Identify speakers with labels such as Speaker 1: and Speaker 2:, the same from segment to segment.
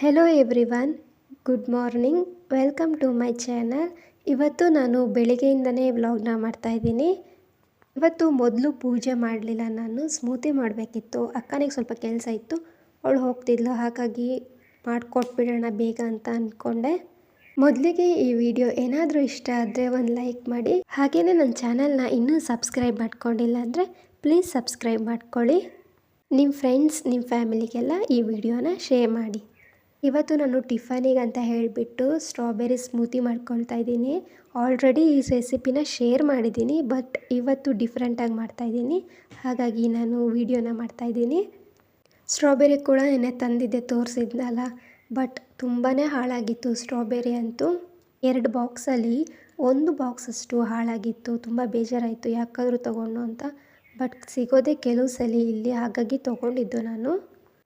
Speaker 1: Hello everyone, good morning. Welcome to my channel. ಇವತ್ತು ನಾನು ಬೆಳಿಗ್ಗೆಯಿಂದನೇ ವ್ಲಾಗ್ನ ಮಾಡ್ತಾಯಿದ್ದೀನಿ. ಇವತ್ತು ಮೊದಲು ಪೂಜೆ ಮಾಡಲಿಲ್ಲ, ನಾನು ಸ್ಮೂತಿ ಮಾಡಬೇಕಿತ್ತು. ಅಕ್ಕನಿಗೆ ಸ್ವಲ್ಪ ಕೆಲಸ ಇತ್ತು, ಅವಳು ಹೋಗ್ತಿದ್ಲು, ಹಾಗಾಗಿ ಮಾಡಿಕೊಟ್ಬಿಡೋಣ ಬೇಗ ಅಂತ ಅಂದ್ಕೊಂಡೆ. ಮೊದಲಿಗೆ ಈ ವಿಡಿಯೋ ಏನಾದರೂ ಇಷ್ಟ ಆದರೆ ಒಂದು ಲೈಕ್ ಮಾಡಿ. ಹಾಗೆಯೇ ನನ್ನ ಚಾನಲ್ನ ಇನ್ನೂ ಸಬ್ಸ್ಕ್ರೈಬ್ ಮಾಡ್ಕೊಂಡಿಲ್ಲ ಅಂದರೆ ಪ್ಲೀಸ್ ಸಬ್ಸ್ಕ್ರೈಬ್ ಮಾಡ್ಕೊಳ್ಳಿ. ನಿಮ್ಮ ಫ್ರೆಂಡ್ಸ್, ನಿಮ್ಮ ಫ್ಯಾಮಿಲಿಗೆಲ್ಲ ಈ ವಿಡಿಯೋನ ಶೇರ್ ಮಾಡಿ. ಇವತ್ತು ನಾನು ಟಿಫನಿಗೆ ಅಂತ ಹೇಳಿಬಿಟ್ಟು ಸ್ಟ್ರಾಬೆರಿ ಸ್ಮೂತಿ ಮಾಡ್ಕೊಳ್ತಾ ಇದ್ದೀನಿ. ಆಲ್ರೆಡಿ ಈ ರೆಸಿಪಿನ ಶೇರ್ ಮಾಡಿದ್ದೀನಿ, ಬಟ್ ಇವತ್ತು ಡಿಫ್ರೆಂಟಾಗಿ ಮಾಡ್ತಾಯಿದ್ದೀನಿ, ಹಾಗಾಗಿ ನಾನು ವಿಡಿಯೋನ ಮಾಡ್ತಾಯಿದ್ದೀನಿ. ಸ್ಟ್ರಾಬೆರಿ ಕೂಡ ನೆನ್ನೆ ತಂದಿದ್ದೆ, ತೋರಿಸಿದ್ನಲ್ಲ, ಬಟ್ ತುಂಬಾ ಹಾಳಾಗಿತ್ತು ಸ್ಟ್ರಾಬೆರಿ ಅಂತೂ. 2 ಬಾಕ್ಸಲ್ಲಿ 1 ಬಾಕ್ಸಷ್ಟು ಹಾಳಾಗಿತ್ತು. ತುಂಬ ಬೇಜಾರಾಯಿತು ಯಾಕಾದರೂ ತೊಗೊಂಡು ಅಂತ, ಬಟ್ ಸಿಗೋದೇ ಕೆಲವು ಸಲ ಇಲ್ಲಿ, ಹಾಗಾಗಿ ತೊಗೊಂಡಿದ್ದು ನಾನು.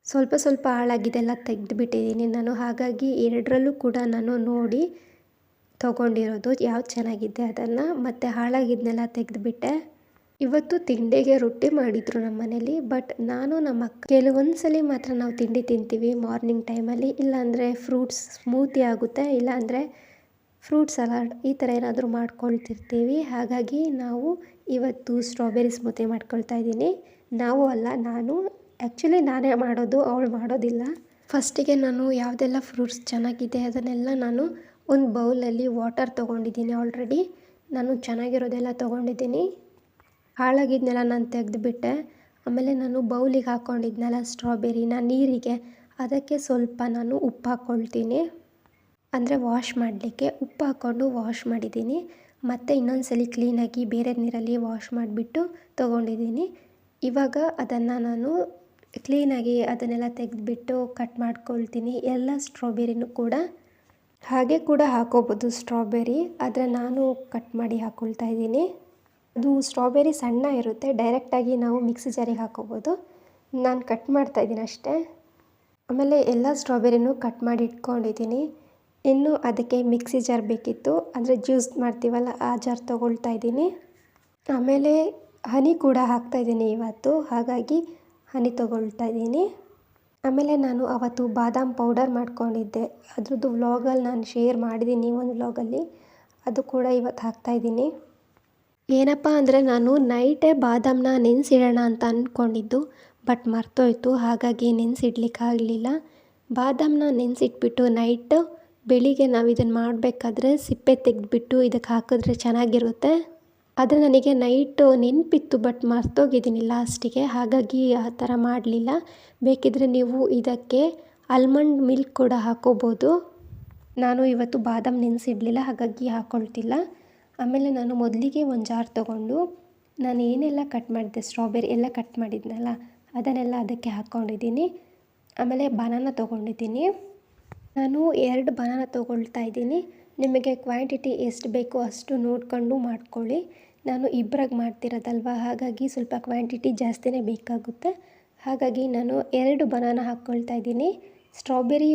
Speaker 1: ಸ್ವಲ್ಪ ಹಾಳಾಗಿದ್ದೆಲ್ಲ ತೆಗೆದುಬಿಟ್ಟಿದ್ದೀನಿ ನಾನು, ಹಾಗಾಗಿ 2ರಲ್ಲೂ ಕೂಡ ನಾನು ನೋಡಿ ತೊಗೊಂಡಿರೋದು ಯಾವ್ದು ಚೆನ್ನಾಗಿದೆ ಅದನ್ನು, ಮತ್ತು ಹಾಳಾಗಿದ್ದನ್ನೆಲ್ಲ ತೆಗೆದುಬಿಟ್ಟೆ. ಇವತ್ತು ತಿಂಡಿಗೆ ರೊಟ್ಟಿ ಮಾಡಿದರು ನಮ್ಮ ಮನೇಲಿ, ಬಟ್ ನಾನು ನಮ್ಮ ಅಕ್ಕ ಕೆಲವೊಂದು ಸಲ ಮಾತ್ರ ನಾವು ತಿಂಡಿ ತಿಂತೀವಿ ಮಾರ್ನಿಂಗ್ ಟೈಮಲ್ಲಿ, ಇಲ್ಲಾಂದರೆ ಫ್ರೂಟ್ಸ್ ಸ್ಮೂತಿ ಆಗುತ್ತೆ, ಇಲ್ಲಾಂದರೆ ಫ್ರೂಟ್ ಸಲಾಡ್ ಈ ಥರ ಏನಾದರೂ ಮಾಡ್ಕೊಳ್ತಿರ್ತೀವಿ. ಹಾಗಾಗಿ ನಾವು ಇವತ್ತು ಸ್ಟ್ರಾಬೆರಿ ಸ್ಮೂತಿ ಮಾಡ್ಕೊಳ್ತಾ ಇದ್ದೀನಿ. ನಾವು ಅಲ್ಲ, ನಾನು ಆ್ಯಕ್ಚುಲಿ ನಾನೇ ಮಾಡೋದು, ಅವಳು ಮಾಡೋದಿಲ್ಲ. ಫಸ್ಟಿಗೆ ನಾನು ಯಾವುದೆಲ್ಲ ಫ್ರೂಟ್ಸ್ ಚೆನ್ನಾಗಿದೆ ಅದನ್ನೆಲ್ಲ ನಾನು ಒಂದು ಬೌಲಲ್ಲಿ ವಾಟರ್ ತೊಗೊಂಡಿದ್ದೀನಿ. ಆಲ್ರೆಡಿ ನಾನು ಚೆನ್ನಾಗಿರೋದೆಲ್ಲ ತೊಗೊಂಡಿದ್ದೀನಿ, ಹಾಳಾಗಿದ್ದನ್ನೆಲ್ಲ ನಾನು ತೆಗೆದುಬಿಟ್ಟೆ. ಆಮೇಲೆ ನಾನು ಬೌಲಿಗೆ ಹಾಕ್ಕೊಂಡಿದ್ನಲ್ಲ ಸ್ಟ್ರಾಬೆರಿನ ನೀರಿಗೆ, ಅದಕ್ಕೆ ಸ್ವಲ್ಪ ನಾನು ಉಪ್ಪು ಹಾಕ್ಕೊಳ್ತೀನಿ, ಅಂದರೆ ವಾಶ್ ಮಾಡಲಿಕ್ಕೆ ಉಪ್ಪು ಹಾಕ್ಕೊಂಡು ವಾಶ್ ಮಾಡಿದ್ದೀನಿ. ಮತ್ತು ಇನ್ನೊಂದು ಸಲ ಕ್ಲೀನಾಗಿ ಬೇರೆ ನೀರಲ್ಲಿ ವಾಶ್ ಮಾಡಿಬಿಟ್ಟು ತೊಗೊಂಡಿದ್ದೀನಿ. ಇವಾಗ ಅದನ್ನು ನಾನು ಕ್ಲೀನಾಗಿ ಅದನ್ನೆಲ್ಲ ತೆಗೆದುಬಿಟ್ಟು ಕಟ್ ಮಾಡ್ಕೊಳ್ತೀನಿ, ಎಲ್ಲ ಸ್ಟ್ರಾಬೆರಿನೂ ಕೂಡ. ಹಾಗೆ ಕೂಡ ಹಾಕೋಬೋದು ಸ್ಟ್ರಾಬೆರಿ, ಆದರೆ ನಾನು ಕಟ್ ಮಾಡಿ ಹಾಕ್ಕೊಳ್ತಾ ಇದ್ದೀನಿ. ಅದು ಸ್ಟ್ರಾಬೆರಿ ಸಣ್ಣ ಇರುತ್ತೆ, ಡೈರೆಕ್ಟಾಗಿ ನಾವು ಮಿಕ್ಸಿ ಜಾರಿಗೆ ಹಾಕೋಬೋದು. ನಾನು ಕಟ್ ಮಾಡ್ತಾಯಿದ್ದೀನಿ ಅಷ್ಟೇ. ಆಮೇಲೆ ಎಲ್ಲ ಸ್ಟ್ರಾಬೆರಿನೂ ಕಟ್ ಮಾಡಿ ಇಟ್ಕೊಂಡಿದ್ದೀನಿ. ಇನ್ನು ಅದಕ್ಕೆ ಮಿಕ್ಸಿ ಜಾರ್ ಬೇಕಿತ್ತು, ಅಂದರೆ ಜ್ಯೂಸ್ ಮಾಡ್ತೀವಲ್ಲ ಆ ಜಾರ್ ತೊಗೊಳ್ತಾ ಇದ್ದೀನಿ. ಆಮೇಲೆ ಹನಿ ಕೂಡ ಹಾಕ್ತಾಯಿದ್ದೀನಿ ಇವತ್ತು, ಹಾಗಾಗಿ ಹನಿ ತೊಗೊಳ್ತಾ ಇದ್ದೀನಿ. ಆಮೇಲೆ ನಾನು ಅವತ್ತು ಬಾದಾಮ್ ಪೌಡರ್ ಮಾಡ್ಕೊಂಡಿದ್ದೆ, ಅದ್ರದ್ದು ವ್ಲಾಗಲ್ಲಿ ನಾನು ಶೇರ್ ಮಾಡಿದ್ದೀನಿ ಒಂದು ವ್ಲಾಗಲ್ಲಿ, ಅದು ಕೂಡ ಇವತ್ತು ಹಾಕ್ತಾಯಿದ್ದೀನಿ. ಏನಪ್ಪ ಅಂದರೆ ನಾನು ನೈಟೇ ಬಾದಾಮನ್ನ ನೆನೆಸಿಡೋಣ ಅಂತ ಅಂದ್ಕೊಂಡಿದ್ದು, ಬಟ್ ಮರ್ತೋಯ್ತು, ಹಾಗಾಗಿ ನೆನೆಸಿಡ್ಲಿಕ್ಕಾಗಲಿಲ್ಲ. ಬಾದಾಮನ್ನ ನೆನೆಸಿಟ್ಬಿಟ್ಟು ನೈಟು ಬೆಳಿಗ್ಗೆ ನಾವು ಇದನ್ನು ಮಾಡಬೇಕಾದ್ರೆ ಸಿಪ್ಪೆ ತೆಗೆದುಬಿಟ್ಟು ಇದಕ್ಕೆ ಹಾಕಿದ್ರೆ ಚೆನ್ನಾಗಿರುತ್ತೆ. ಆದರೆ ನನಗೆ ನೈಟು ನೆನಪಿತ್ತು, ಬಟ್ ಮರ್ತೋಗಿದ್ದೀನಿ ಲಾಸ್ಟಿಗೆ, ಹಾಗಾಗಿ ಆ ಥರ ಮಾಡಲಿಲ್ಲ. ಬೇಕಿದ್ದರೆ ನೀವು ಇದಕ್ಕೆ ಆಲ್ಮಂಡ್ ಮಿಲ್ಕ್ ಕೂಡ ಹಾಕೋಬೋದು. ನಾನು ಇವತ್ತು ಬಾದಾಮ್ ನೆನೆಸಿಡಲಿಲ್ಲ, ಹಾಗಾಗಿ ಹಾಕ್ಕೊಳ್ತಿಲ್ಲ. ಆಮೇಲೆ ನಾನು ಮೊದಲಿಗೆ ಒಂದು ಜಾರ್ ತೊಗೊಂಡು ನಾನು ಏನೆಲ್ಲ ಕಟ್ ಮಾಡಿದ್ದೆ, ಸ್ಟ್ರಾಬೆರಿ ಎಲ್ಲ ಕಟ್ ಮಾಡಿದ್ನಲ್ಲ ಅದನ್ನೆಲ್ಲ ಅದಕ್ಕೆ ಹಾಕ್ಕೊಂಡಿದ್ದೀನಿ. ಆಮೇಲೆ ಬನಾನ ತೊಗೊಂಡಿದ್ದೀನಿ, ನಾನು 2 ಬನಾನ ತೊಗೊಳ್ತಾ ಇದ್ದೀನಿ. ನಿಮಗೆ ಕ್ವಾಂಟಿಟಿ ಎಷ್ಟು ಬೇಕೋ ಅಷ್ಟು ನೋಡಿಕೊಂಡು ಮಾಡ್ಕೊಳ್ಳಿ. ನಾನು ಇಬ್ಬರಿಗೆ ಮಾಡ್ತಿರೋದಲ್ವ, ಹಾಗಾಗಿ ಸ್ವಲ್ಪ ಕ್ವಾಂಟಿಟಿ ಜಾಸ್ತಿನೇ ಬೇಕಾಗುತ್ತೆ, ಹಾಗಾಗಿ ನಾನು 2 ಬನಾನ ಹಾಕ್ಕೊಳ್ತಾ ಇದ್ದೀನಿ. ಸ್ಟ್ರಾಬೆರಿ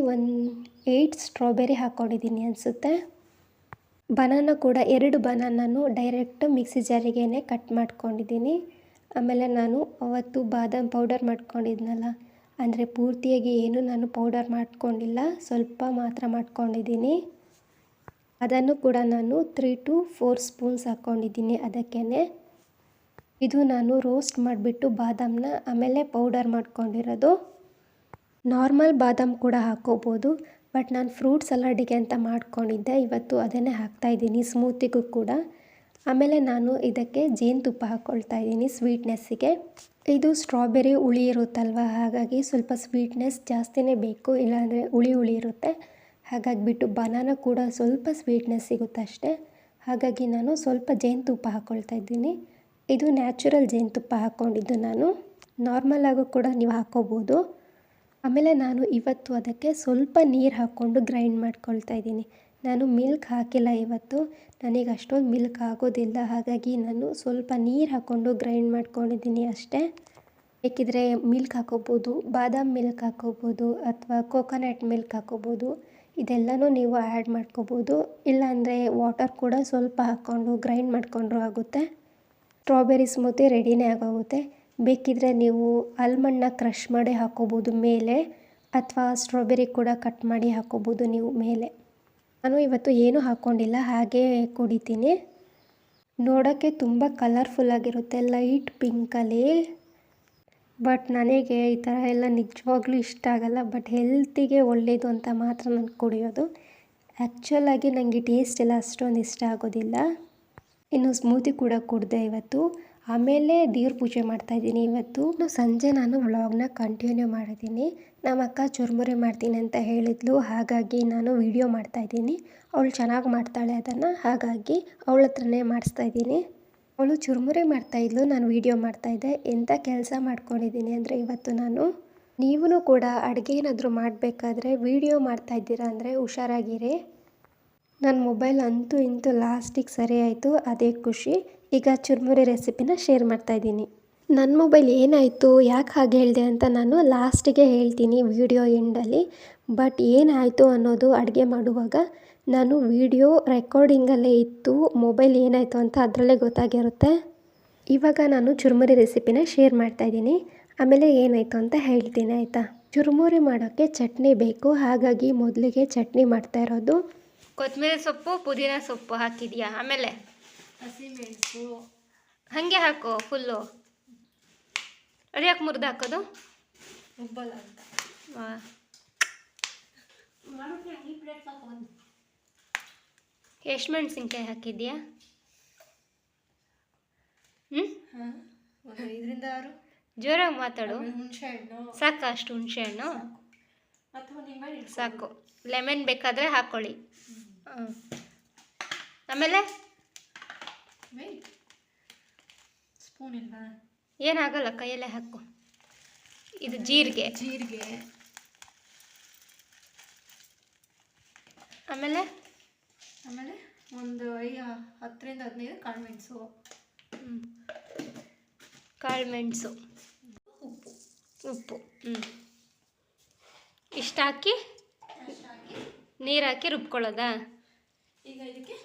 Speaker 1: 8 ಸ್ಟ್ರಾಬೆರಿ ಹಾಕ್ಕೊಂಡಿದ್ದೀನಿ ಅನಿಸುತ್ತೆ. ಬನಾನ ಕೂಡ 2 ಬನಾನೂ ಡೈರೆಕ್ಟ್ ಮಿಕ್ಸಿ ಜಾರಿಗೇ ಕಟ್ ಮಾಡ್ಕೊಂಡಿದ್ದೀನಿ. ಆಮೇಲೆ ನಾನು ಅವತ್ತು ಬಾದಾಮ್ ಪೌಡರ್ ಮಾಡ್ಕೊಂಡಿದ್ನಲ್ಲ, ಅಂದರೆ ಪೂರ್ತಿಯಾಗಿ ಏನು ನಾನು ಪೌಡರ್ ಮಾಡ್ಕೊಂಡಿಲ್ಲ, ಸ್ವಲ್ಪ ಮಾತ್ರ ಮಾಡ್ಕೊಂಡಿದ್ದೀನಿ. ಅದನ್ನು ಕೂಡ ನಾನು 3 to 4 ಸ್ಪೂನ್ಸ್ ಹಾಕ್ಕೊಂಡಿದ್ದೀನಿ ಅದಕ್ಕೇ. ಇದು ನಾನು ರೋಸ್ಟ್ ಮಾಡಿಬಿಟ್ಟು ಬಾದಾಮನ್ನ ಆಮೇಲೆ ಪೌಡರ್ ಮಾಡ್ಕೊಂಡಿರೋದು. ನಾರ್ಮಲ್ ಬಾದಾಮ್ ಕೂಡ ಹಾಕ್ಕೋಬೋದು, ಬಟ್ ನಾನು ಫ್ರೂಟ್ ಸಲಾಡಿಗೆ ಅಂತ ಮಾಡ್ಕೊಂಡಿದ್ದೆ, ಇವತ್ತು ಅದನ್ನೇ ಹಾಕ್ತಾಯಿದ್ದೀನಿ ಸ್ಮೂತಿಗೂ ಕೂಡ. ಆಮೇಲೆ ನಾನು ಇದಕ್ಕೆ ಜೇನುತುಪ್ಪ ಹಾಕ್ಕೊಳ್ತಾ ಇದ್ದೀನಿ ಸ್ವೀಟ್ನೆಸ್ಸಿಗೆ. ಇದು ಸ್ಟ್ರಾಬೆರಿ ಹುಳಿ ಇರುತ್ತಲ್ವ, ಹಾಗಾಗಿ ಸ್ವಲ್ಪ ಸ್ವೀಟ್ನೆಸ್ ಜಾಸ್ತಿನೇ ಬೇಕು, ಇಲ್ಲಾಂದರೆ ಹುಳಿ ಇರುತ್ತೆ. ಹಾಗಾಗಿಬಿಟ್ಟು ಬನಾನ ಕೂಡ ಸ್ವಲ್ಪ ಸ್ವೀಟ್ನೆಸ್ ಸಿಗುತ್ತೆ ಅಷ್ಟೇ, ಹಾಗಾಗಿ ನಾನು ಸ್ವಲ್ಪ ಜೇನುತುಪ್ಪ ಹಾಕ್ಕೊಳ್ತಾ ಇದ್ದೀನಿ. ಇದು ನ್ಯಾಚುರಲ್ ಜೇನುತುಪ್ಪ ಹಾಕ್ಕೊಂಡಿದ್ದು ನಾನು, ನಾರ್ಮಲಾಗೂ ಕೂಡ ನೀವು ಹಾಕ್ಕೋಬೋದು. ಆಮೇಲೆ ನಾನು ಇವತ್ತು ಅದಕ್ಕೆ ಸ್ವಲ್ಪ ನೀರು ಹಾಕ್ಕೊಂಡು ಗ್ರೈಂಡ್ ಮಾಡ್ಕೊಳ್ತಾ ಇದ್ದೀನಿ. ನಾನು ಮಿಲ್ಕ್ ಹಾಕಿಲ್ಲ ಇವತ್ತು, ನನಗೆ ಅಷ್ಟೊಂದು ಮಿಲ್ಕ್ ಆಗೋದಿಲ್ಲ, ಹಾಗಾಗಿ ನಾನು ಸ್ವಲ್ಪ ನೀರು ಹಾಕ್ಕೊಂಡು ಗ್ರೈಂಡ್ ಮಾಡ್ಕೊಂಡಿದ್ದೀನಿ ಅಷ್ಟೇ. ಬೇಕಿದ್ರೆ ಮಿಲ್ಕ್ ಹಾಕ್ಕೋಬೋದು, ಬಾದಾಮ್ ಮಿಲ್ಕ್ ಹಾಕ್ಕೋಬೋದು, ಅಥವಾ ಕೋಕೋನಟ್ ಮಿಲ್ಕ್ ಹಾಕ್ಕೋಬೋದು, ಇದೆಲ್ಲನೂ ನೀವು ಆ್ಯಡ್ ಮಾಡ್ಕೋಬೋದು. ಇಲ್ಲಾಂದರೆ ವಾಟರ್ ಕೂಡ ಸ್ವಲ್ಪ ಹಾಕ್ಕೊಂಡು ಗ್ರೈಂಡ್ ಮಾಡಿಕೊಂಡ್ರೂ ಆಗುತ್ತೆ. ಸ್ಟ್ರಾಬೆರಿ ಸ್ಮೂತಿ ರೆಡಿನೇ ಆಗೋಗುತ್ತೆ. ಬೇಕಿದ್ದರೆ ನೀವು ಆಲ್ಮಂಡನ್ನ ಕ್ರಷ್ ಮಾಡಿ ಹಾಕ್ಕೋಬೋದು ಮೇಲೆ, ಅಥವಾ ಸ್ಟ್ರಾಬೆರಿ ಕೂಡ ಕಟ್ ಮಾಡಿ ಹಾಕೋಬೋದು ನೀವು ಮೇಲೆ. ನಾನು ಇವತ್ತು ಏನೂ ಹಾಕ್ಕೊಂಡಿಲ್ಲ, ಹಾಗೇ ಕುಡಿತೀನಿ. ನೋಡೋಕ್ಕೆ ತುಂಬ ಕಲರ್ಫುಲ್ಲಾಗಿರುತ್ತೆ, ಲೈಟ್ ಪಿಂಕಲ್ಲಿ. ಬಟ್ ನನಗೆ ಈ ಥರ ಎಲ್ಲ ನಿಜವಾಗ್ಲೂ ಇಷ್ಟ ಆಗಲ್ಲ. ಬಟ್ ಹೆಲ್ತಿಗೆ ಒಳ್ಳೆಯದು ಅಂತ ಮಾತ್ರ ನಾನು ಕುಡಿಯೋದು. ಆ್ಯಕ್ಚುಲಾಗಿ ನನಗೆ ಟೇಸ್ಟ್ ಎಲ್ಲ ಅಷ್ಟೊಂದು ಇಷ್ಟ ಆಗೋದಿಲ್ಲ. ಇನ್ನು ಸ್ಮೂತಿ ಕೂಡ ಕುಡಿದೆ ಇವತ್ತು. ಆಮೇಲೆ ದೇವ್ರ ಪೂಜೆ ಮಾಡ್ತಾಯಿದ್ದೀನಿ ಇವತ್ತು. ಸಂಜೆ ನಾನು ವ್ಲಾಗ್ನ ಕಂಟಿನ್ಯೂ ಮಾಡಿದ್ದೀನಿ. ನಮ್ಮ ಅಕ್ಕ ಚುರುಮುರಿ ಮಾಡ್ತೀನಿ ಅಂತ ಹೇಳಿದ್ಲು, ಹಾಗಾಗಿ ನಾನು ವೀಡಿಯೋ ಮಾಡ್ತಾಯಿದ್ದೀನಿ. ಅವಳು ಚೆನ್ನಾಗಿ ಮಾಡ್ತಾಳೆ ಅದನ್ನು, ಹಾಗಾಗಿ ಅವಳ ಹತ್ರನೇ ಮಾಡಿಸ್ತಾಯಿದ್ದೀನಿ. ಅವಳು ಚುರುಮುರಿ ಮಾಡ್ತಾಯಿದ್ಲು, ನಾನು ವೀಡಿಯೋ ಮಾಡ್ತಾಯಿದ್ದೆ. ಎಂಥ ಕೆಲಸ ಮಾಡ್ಕೊಂಡಿದ್ದೀನಿ ಅಂದರೆ ಇವತ್ತು ನಾನು. ನೀವೂ ಕೂಡ ಅಡುಗೆ ಏನಾದರೂ ಮಾಡಬೇಕಾದ್ರೆ ವೀಡಿಯೋ ಮಾಡ್ತಾಯಿದ್ದೀರಾ ಅಂದರೆ ಹುಷಾರಾಗಿರಿ. ನನ್ನ ಮೊಬೈಲ್ ಅಂತೂ ಇಂತೂ ಲಾಸ್ಟಿಗೆ ಸರಿ ಆಯಿತು, ಅದೇ ಖುಷಿ. ಈಗ ಚುರುಮುರಿ ರೆಸಿಪಿನ ಶೇರ್ ಮಾಡ್ತಾಯಿದ್ದೀನಿ. ನನ್ನ ಮೊಬೈಲ್ ಏನಾಯಿತು, ಯಾಕೆ ಹಾಗೆ ಹೇಳಿದೆ ಅಂತ ನಾನು ಲಾಸ್ಟಿಗೆ ಹೇಳ್ತೀನಿ ವಿಡಿಯೋ ಎಂಡಲ್ಲಿ. ಬಟ್ ಏನಾಯಿತು ಅನ್ನೋದು ಅಡುಗೆ ಮಾಡುವಾಗ ನಾನು ವಿಡಿಯೋ ರೆಕಾರ್ಡಿಂಗಲ್ಲೇ ಇತ್ತು, ಮೊಬೈಲ್ ಏನಾಯಿತು ಅಂತ ಅದರಲ್ಲೇ ಗೊತ್ತಾಗಿರುತ್ತೆ. ಇವಾಗ ನಾನು ಚುರುಮುರಿ ರೆಸಿಪಿನ ಶೇರ್ ಮಾಡ್ತಾಯಿದ್ದೀನಿ, ಆಮೇಲೆ ಏನಾಯಿತು ಅಂತ ಹೇಳ್ತೀನಿ ಆಯಿತಾ. ಚುರುಮುರಿ ಮಾಡೋಕ್ಕೆ ಚಟ್ನಿ ಬೇಕು, ಹಾಗಾಗಿ ಮೊದಲಿಗೆ ಚಟ್ನಿ ಮಾಡ್ತಾಯಿರೋದು.
Speaker 2: ಕೊತ್ತಂಬರಿ ಸೊಪ್ಪು, ಪುದೀನ ಸೊಪ್ಪು ಹಾಕಿದ್ಯಾ? ಆಮೇಲೆ
Speaker 3: ಹಸಿಮೆಣಸು
Speaker 2: ಹಾಗೆ ಹಾಕು ಫುಲ್ಲು. ಅದು ಯಾಕೆ ಮುರಿದು ಹಾಕೋದು?
Speaker 3: ರುಬ್ಬಲ್ಲ ಅಂತ.
Speaker 2: ಎಷ್ಟು ಮೆಣಸಿನ್ಕಾಯಿ ಹಾಕಿದ್ಯಾ?
Speaker 3: ಒಂದು 5-6.
Speaker 2: ಜೋರಾಗಿ ಮಾತಾಡು.
Speaker 3: ಹುಣಸೆ ಹಣ್ಣು
Speaker 2: ಸಾಕು, ಅಷ್ಟು ಹುಣಸೆ ಹಣ್ಣು
Speaker 3: ಅಥವಾ ನಿಂಬೆ
Speaker 2: ಸಾಕು. ಲೆಮನ್ ಬೇಕಾದರೆ ಹಾಕ್ಕೊಳ್ಳಿ. ಆಮೇಲೆ
Speaker 3: ಸ್ಪೂನ್ ಇಲ್ಲ,
Speaker 2: ಏನಾಗಲ್ಲ, ಕೈಯಲ್ಲೇ ಹಾಕು. ಇದು ಜೀರಿಗೆ. ಆಮೇಲೆ
Speaker 3: ಒಂದು 10-15 ಕಾಳುಮೆಣಸು.
Speaker 2: ಕಾಳುಮೆಣಸು, ಉಪ್ಪು ಇಷ್ಟು ಹಾಕಿ ನೀರು ಹಾಕಿ ರುಬ್ಕೊಳ್ಳೋದಾ?
Speaker 3: ಈಗ ಇದಕ್ಕೆ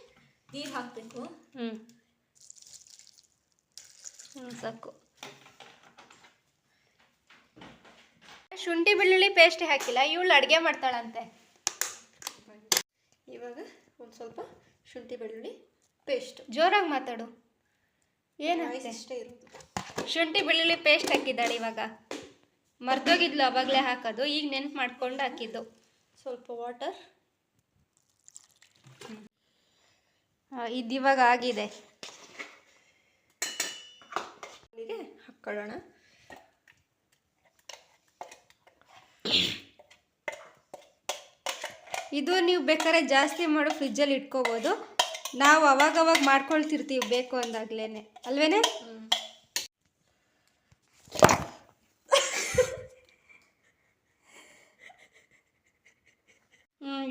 Speaker 3: ನೀರು ಹಾಕಬೇಕು.
Speaker 2: ಸಾಕು. ಶುಂಠಿ ಬೆಳ್ಳುಳ್ಳಿ ಪೇಸ್ಟ್ ಹಾಕಿಲ್ಲ, ಇವಳು ಅಡುಗೆ ಮಾಡ್ತಾಳಂತೆ.
Speaker 3: ಇವಾಗ ಒಂದು ಸ್ವಲ್ಪ ಶುಂಠಿ ಬೆಳ್ಳುಳ್ಳಿ ಪೇಸ್ಟ್.
Speaker 2: ಜೋರಾಗಿ ಮಾತಾಡು. ಏನಾಗುತ್ತೆ?
Speaker 3: ಇಷ್ಟೇ ಇರೋದು.
Speaker 2: ಶುಂಠಿ ಬೆಳ್ಳುಳ್ಳಿ ಪೇಸ್ಟ್ ಹಾಕಿದ್ದಾಳೆ ಇವಾಗ. ಮರ್ತೋಗಿದ್ಲು ಅವಾಗಲೇ ಹಾಕೋದು, ಈಗ ನೆನ್ಪು ಮಾಡ್ಕೊಂಡು ಹಾಕಿದ್ದು.
Speaker 3: ಸ್ವಲ್ಪ ವಾಟರ್.
Speaker 2: ಇದು ಇವಾಗ ಆಗಿದೆ.
Speaker 3: ಹಾಕ್ಕೊಳ್ಳೋಣ.
Speaker 2: ಇದು ನೀವು ಬೇಕಾದ್ರೆ ಜಾಸ್ತಿ ಮಾಡು, ಫ್ರಿಜ್ಜಲ್ಲಿ ಇಟ್ಕೋಬೋದು. ನಾವು ಅವಾಗವಾಗ ಮಾಡ್ಕೊಳ್ತಿರ್ತೀವಿ ಬೇಕು ಅಂದಾಗ್ಲೇನೆ, ಅಲ್ವೇನೆ?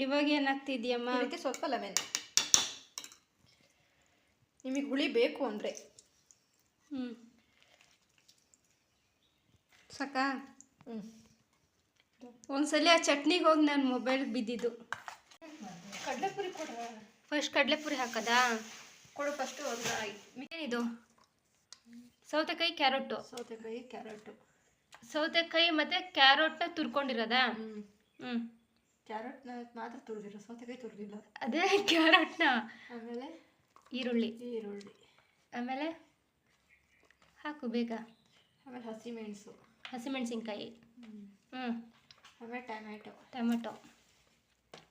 Speaker 2: ಇವಾಗ ಏನಾಗ್ತಿದ್ಯಮ್ಮ?
Speaker 3: ಇದಕ್ಕೆ ಸ್ವಲ್ಪ ಲೆಮನ್, ನಿಮಗೆ ಹುಳಿ ಬೇಕು ಅಂದರೆ.
Speaker 2: ಸಾಕಾ? ಒಂದ್ಸಲ ಆ ಚಟ್ನಿಗೆ ಹೋಗಿ ನಾನು ಮೊಬೈಲ್ ಬಿದ್ದಿದ್ದು.
Speaker 3: ಕಡಲೆಪುರಿ ಕೊಡ.
Speaker 2: ಫಸ್ಟ್ ಕಡಲೆಪುರಿ ಹಾಕೋದಾ?
Speaker 3: ಕೊಡು ಫಸ್ಟು.
Speaker 2: ಏನಿದು? ಸೌತೆಕಾಯಿ, ಕ್ಯಾರೆಟು. ಸೌತೆಕಾಯಿ ಮತ್ತು ಕ್ಯಾರೆಟ್ನ ತುರ್ಕೊಂಡಿರೋದಾ?
Speaker 3: ಕ್ಯಾರೆಟ್ನ ಮಾತ್ರ ತುರಿದಿರೋ, ಸೌತೆಕಾಯಿ ತುರಿದಿಲ್ಲ.
Speaker 2: ಅದೇ ಕ್ಯಾರೆಟ್ನ.
Speaker 3: ಆಮೇಲೆ
Speaker 2: ಈರುಳ್ಳಿ.
Speaker 3: ಆಮೇಲೆ
Speaker 2: ಹಾಕು ಬೇಗ.
Speaker 3: ಆಮೇಲೆ
Speaker 2: ಹಸಿಮೆಣಸಿನ್ಕಾಯಿ.
Speaker 3: ಆಮೇಲೆ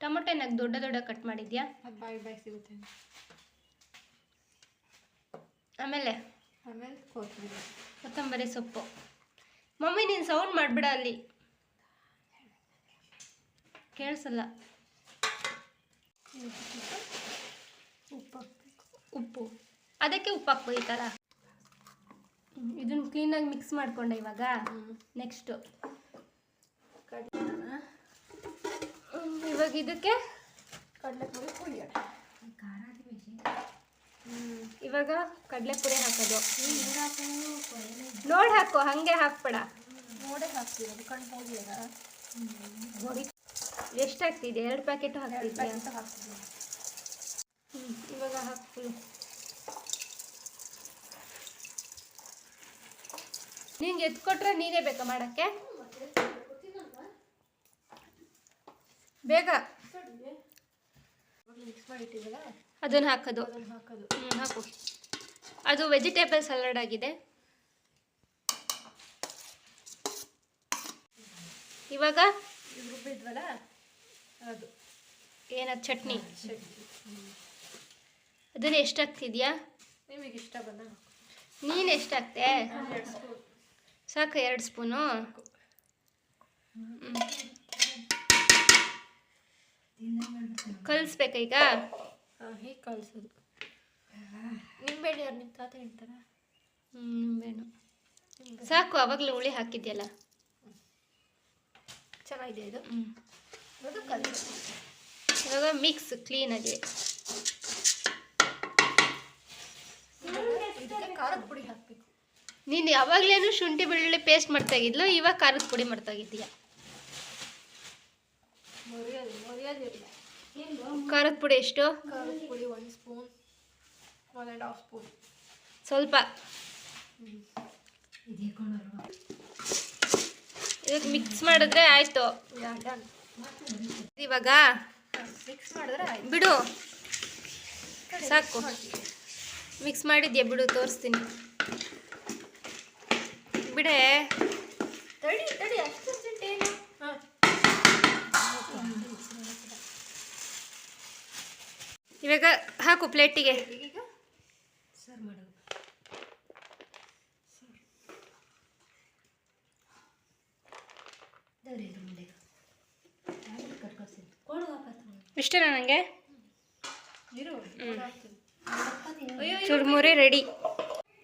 Speaker 2: ಟೊಮೊಟೊ ಏನಾಗ ದೊಡ್ಡ ಕಟ್ ಮಾಡಿದ್ಯಾ?
Speaker 3: ಅದು ಬಾಯಿ ಸಿಗುತ್ತೆ.
Speaker 2: ಆಮೇಲೆ ಕೊತ್ತಂಬರಿ ಸೊಪ್ಪು. ಮಮ್ಮಿ ನೀನು ಸೌಂಡ್ ಮಾಡಿಬಿಡ, ಅಲ್ಲಿ ಕೇಳಿಸಲ್ಲ. ಉಪ್ಪು ಅದಕ್ಕೆ ಉಪ್ಪು ಹಾಕ್ಬೋದು ಈ ಥರ. ಇದನ್ನು ಕ್ಲೀನಾಗಿ ಮಿಕ್ಸ್ ಮಾಡಿಕೊಂಡೆ ಇವಾಗ. ನೆಕ್ಸ್ಟು ಇವಾಗ ಇದಕ್ಕೆ
Speaker 3: ಕಡಲೆಪುರಿ ಪುಡಿ.
Speaker 2: ಇವಾಗ ಕಡಲೆಪುರಿ ಹಾಕೋದು. ನೋಡಿ ಹಾಕು, ಹಾಗೆ ಹಾಕ್ಬೇಡ.
Speaker 3: ನೋಡೇ ಹಾಕ್ತಿರೋದು, ಕಣ್ಣು ಹೋಗಿಲ್ಲ.
Speaker 2: ಎಷ್ಟು ಹಾಕ್ತಿದ್ದೆ? 2 ಪ್ಯಾಕೆಟ್ ಹಾಕ್ತಿದ್ದೆ. ಇವಾಗ ಹಾಕು. ನಿಂಗೆ ಎತ್ಕೊಟ್ರೆ ನೀನೇ ಬೇಕಾ ಮಾಡೋಕ್ಕೆ? ಬೇಗ
Speaker 3: ಮಿಕ್ಸ್ ಮಾಡಿ ಇಟ್ಟಿದ್ದಲ್ಲ
Speaker 2: ಅದನ್ನು ಹಾಕೋದು.
Speaker 3: ಅದನ್ನು ಹಾಕೋದು.
Speaker 2: ಹಾಕು. ಅದು ವೆಜಿಟೇಬಲ್ ಸಲಾಡ್ ಆಗಿದೆ. ಇವಾಗ
Speaker 3: ಇದು ರುಬ್ಬಿದ್ವಲ್ಲ ಅದು
Speaker 2: ಏನದು ಚಟ್ನಿ.
Speaker 3: ಚಟ್ನಿ.
Speaker 2: ಅದನ್ನು ಎಷ್ಟು ಹಾಕ್ತಿದ್ಯಾ?
Speaker 3: ನಿಮಗೆ ಇಷ್ಟ ಬಂದ
Speaker 2: ನೀನು ಎಷ್ಟು ಹಾಕ್ತೆ?
Speaker 3: 2 ಸ್ಪೂನ್
Speaker 2: ಸಾಕು. 2 ಸ್ಪೂನು. ಕಲಿಸ್ಬೇಕಾ ಈಗ?
Speaker 3: ಹಾಂ, ಹೀಗೆ ಕಲಿಸೋದು. ನಿಂಬೆಹಣ್ಣು ಯಾರು ನಿಮ್ಮ ತಾತ ಹೇಳ್ತಾರ?
Speaker 2: ನಿಂಬೆಹಣ್ಣು ಸಾಕು. ಅವಾಗಲೇ ಹುಳಿ ಹಾಕಿದ್ಯಲ್ಲ.
Speaker 3: ಚೆನ್ನಾಗಿದೆ ಇದು.
Speaker 2: ಹ್ಞೂ.
Speaker 3: ಅದು ಕಲಿಸು.
Speaker 2: ಇವಾಗ ಮಿಕ್ಸ್ ಕ್ಲೀನಾಗಿ.
Speaker 3: ಇದಕ್ಕೆ ಖಾರದ ಪುಡಿ ಹಾಕಬೇಕು.
Speaker 2: ನೀನು ಯಾವಾಗಲೇನು ಶುಂಠಿ ಬೆಳ್ಳುಳ್ಳಿ ಪೇಸ್ಟ್ ಮಾಡ್ತಾಗಿದ್ಲು, ಇವಾಗ ಖಾರದ ಪುಡಿ ಮಾಡ್ತಾಗಿದ್ದೀಯ.
Speaker 3: ಮರ್ಯಾದಿಲ್ಲ.
Speaker 2: ಖಾರದ ಪುಡಿ ಎಷ್ಟು?
Speaker 3: ಖಾರದ ಪುಡಿ 1 ಸ್ಪೂನ್, 1.5 ಸ್ಪೂನ್.
Speaker 2: ಸ್ವಲ್ಪ. ಇದಕ್ಕೆ ಮಿಕ್ಸ್ ಮಾಡಿದ್ರೆ ಆಯಿತು.
Speaker 3: ಡನ್.
Speaker 2: ಇವಾಗ
Speaker 3: ಮಿಕ್ಸ್ ಮಾಡಿದ್ರೆ ಆಯ್ತು.
Speaker 2: ಬಿಡು, ಸಾಕು. ಮಿಕ್ಸ್ ಮಾಡಿದ್ಯಾ? ಬಿಡು, ತೋರಿಸ್ತೀನಿ. ಬಿಡೆ.
Speaker 3: ತಡಿ ಅಷ್ಟು ಅರ್ಜೆಂಟ್ ಏನು? ಹಾಂ,
Speaker 2: ಇವಾಗ ಹಾಕು ಪ್ಲೇಟಿಗೆ.
Speaker 3: ಈಗ ಸರ್ವ್ ಮಾಡೋದು.
Speaker 2: ಇಷ್ಟೇನಾ ನನಗೆ?
Speaker 3: ಅಯ್ಯೋ,
Speaker 2: ಚುರುಮುರಿ ರೆಡಿ.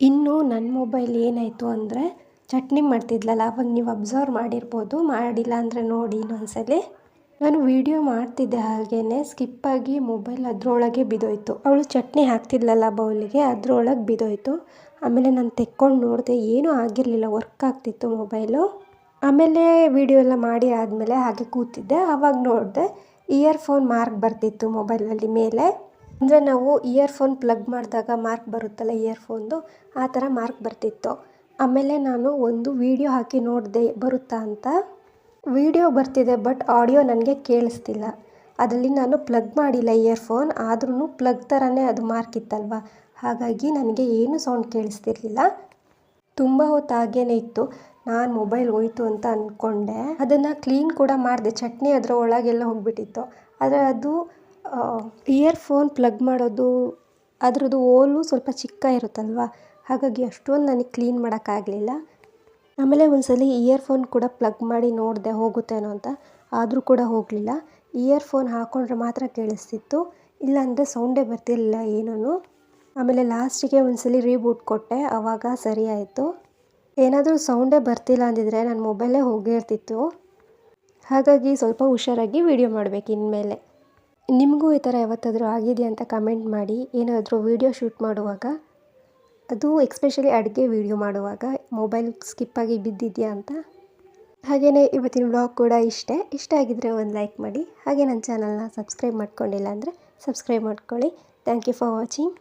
Speaker 1: ಇನ್ನು ನನ್ನ ಮೊಬೈಲ್ ಏನಾಯಿತು ಅಂದರೆ ಚಟ್ನಿ ಮಾಡ್ತಿದ್ಲಲ್ಲ, ಅವಾಗ ನೀವು ಅಬ್ಸರ್ವ್ ಮಾಡಿರ್ಬೋದು. ಮಾಡಿಲ್ಲ ಅಂದರೆ ನೋಡಿ ಇನ್ನೊಂದ್ಸಲಿ. ನಾನು ವೀಡಿಯೋ ಮಾಡ್ತಿದ್ದೆ, ಹಾಗೇ ಸ್ಕಿಪ್ಪಾಗಿ ಮೊಬೈಲ್ ಅದರೊಳಗೆ ಬಿದ್ದೋಯ್ತು. ಅವಳು ಚಟ್ನಿ ಹಾಕ್ತಿದ್ಲಲ್ಲ ಬೌಲಿಗೆ, ಅದರೊಳಗೆ ಬಿದ್ದೋಯ್ತು. ಆಮೇಲೆ ನಾನು ತೆಕ್ಕೊಂಡು ನೋಡಿದೆ, ಏನೂ ಆಗಿರಲಿಲ್ಲ, ವರ್ಕ್ ಆಗ್ತಿತ್ತು ಮೊಬೈಲು. ಆಮೇಲೆ ವೀಡಿಯೋ ಎಲ್ಲ ಮಾಡಿ ಆದಮೇಲೆ ಹಾಗೆ ಕೂತಿದ್ದೆ. ಆವಾಗ ನೋಡಿದೆ ಇಯರ್ಫೋನ್ ಮಾರ್ಕ್ ಬರ್ತಿತ್ತು ಮೊಬೈಲಲ್ಲಿ ಮೇಲೆ. ಅಂದರೆ ನಾವು ಇಯರ್ಫೋನ್ ಪ್ಲಗ್ ಮಾಡಿದಾಗ ಮಾರ್ಕ್ ಬರುತ್ತಲ್ಲ ಇಯರ್ಫೋನ್ದು, ಆ ಥರ ಮಾರ್ಕ್ ಬರ್ತಿತ್ತು. ಆಮೇಲೆ ನಾನು ಒಂದು ವೀಡಿಯೋ ಹಾಕಿ ನೋಡಿದೆ ಬರುತ್ತಾ ಅಂತ. ವೀಡಿಯೋ ಬರ್ತಿದೆ, ಬಟ್ ಆಡಿಯೋ ನನಗೆ ಕೇಳಿಸ್ತಿಲ್ಲ. ಅದರಲ್ಲಿ ನಾನು ಪ್ಲಗ್ ಮಾಡಿಲ್ಲ ಇಯರ್ಫೋನ್, ಆದ್ರೂ ಪ್ಲಗ್ ಥರನೇ ಅದು ಮಾರ್ಕ್ ಇತ್ತಲ್ವ, ಹಾಗಾಗಿ ನನಗೆ ಏನೂ ಸೌಂಡ್ ಕೇಳಿಸ್ತಿರ್ಲಿಲ್ಲ. ತುಂಬ ಹೊತ್ತು ಹಾಗೇ ಇತ್ತು. ನಾನು ಮೊಬೈಲ್ ಹೋಯ್ತು ಅಂತ ಅಂದ್ಕೊಂಡೆ. ಅದನ್ನು ಕ್ಲೀನ್ ಕೂಡ ಮಾಡಿದೆ, ಚಟ್ನಿ ಅದರ ಒಳಗೆಲ್ಲ ಹೋಗಿಬಿಟ್ಟಿತ್ತು. ಆದರೆ ಅದು ಇಯರ್ಫೋನ್ ಪ್ಲಗ್ ಮಾಡೋದು ಅದರದ್ದು ಹೋಲು ಸ್ವಲ್ಪ ಚಿಕ್ಕ ಇರುತ್ತಲ್ವ, ಹಾಗಾಗಿ ಅಷ್ಟೊಂದು ನನಗೆ ಕ್ಲೀನ್ ಮಾಡೋಕ್ಕಾಗಲಿಲ್ಲ. ಆಮೇಲೆ ಒಂದ್ಸಲಿ ಇಯರ್ಫೋನ್ ಕೂಡ ಪ್ಲಗ್ ಮಾಡಿ ನೋಡಿದೆ ಹೋಗುತ್ತೇನೋ ಅಂತ, ಆದರೂ ಕೂಡ ಹೋಗಲಿಲ್ಲ. ಇಯರ್ಫೋನ್ ಹಾಕ್ಕೊಂಡ್ರೆ ಮಾತ್ರ ಕೇಳಿಸ್ತಿತ್ತು, ಇಲ್ಲಾಂದರೆ ಸೌಂಡೇ ಬರ್ತಿರಲಿಲ್ಲ ಏನೂ. ಆಮೇಲೆ ಲಾಸ್ಟಿಗೆ ಒಂದ್ಸಲಿ ರೀಬೂಟ್ ಕೊಟ್ಟೆ, ಆವಾಗ ಸರಿ ಆಯಿತು. ಏನಾದರೂ ಸೌಂಡೇ ಬರ್ತಿಲ್ಲ ಅಂದಿದ್ರೆ ನನ್ನ ಮೊಬೈಲೇ ಹೋಗಿರ್ತಿತ್ತು. ಹಾಗಾಗಿ ಸ್ವಲ್ಪ ಹುಷಾರಾಗಿ ವೀಡಿಯೋ ಮಾಡಬೇಕು ಇನ್ಮೇಲೆ. ನಿಮಗೂ ಈ ಥರ ಯಾವತ್ತಾದರೂ ಆಗಿದೆಯಾ ಅಂತ ಕಮೆಂಟ್ ಮಾಡಿ. ಏನಾದರೂ ವೀಡಿಯೋ ಶೂಟ್ ಮಾಡುವಾಗ, ಅದು ಎಕ್ಸ್ಪೆಷಲಿ ಅಡುಗೆ ವೀಡಿಯೋ ಮಾಡುವಾಗ ಮೊಬೈಲ್ ಸ್ಕಿಪ್ಪಾಗಿ ಬಿದ್ದಿದೆಯಾ ಅಂತ. ಹಾಗೆಯೇ ಇವತ್ತಿನ ವ್ಲಾಗ್ ಕೂಡ ಇಷ್ಟ ಆಗಿದ್ದರೆ ಒಂದು ಲೈಕ್ ಮಾಡಿ. ಹಾಗೆ ನನ್ನ ಚಾನಲ್ನ ಸಬ್ಸ್ಕ್ರೈಬ್ ಮಾಡ್ಕೊಂಡಿಲ್ಲ ಅಂದರೆ ಸಬ್ಸ್ಕ್ರೈಬ್ ಮಾಡ್ಕೊಳ್ಳಿ. Thank you for watching.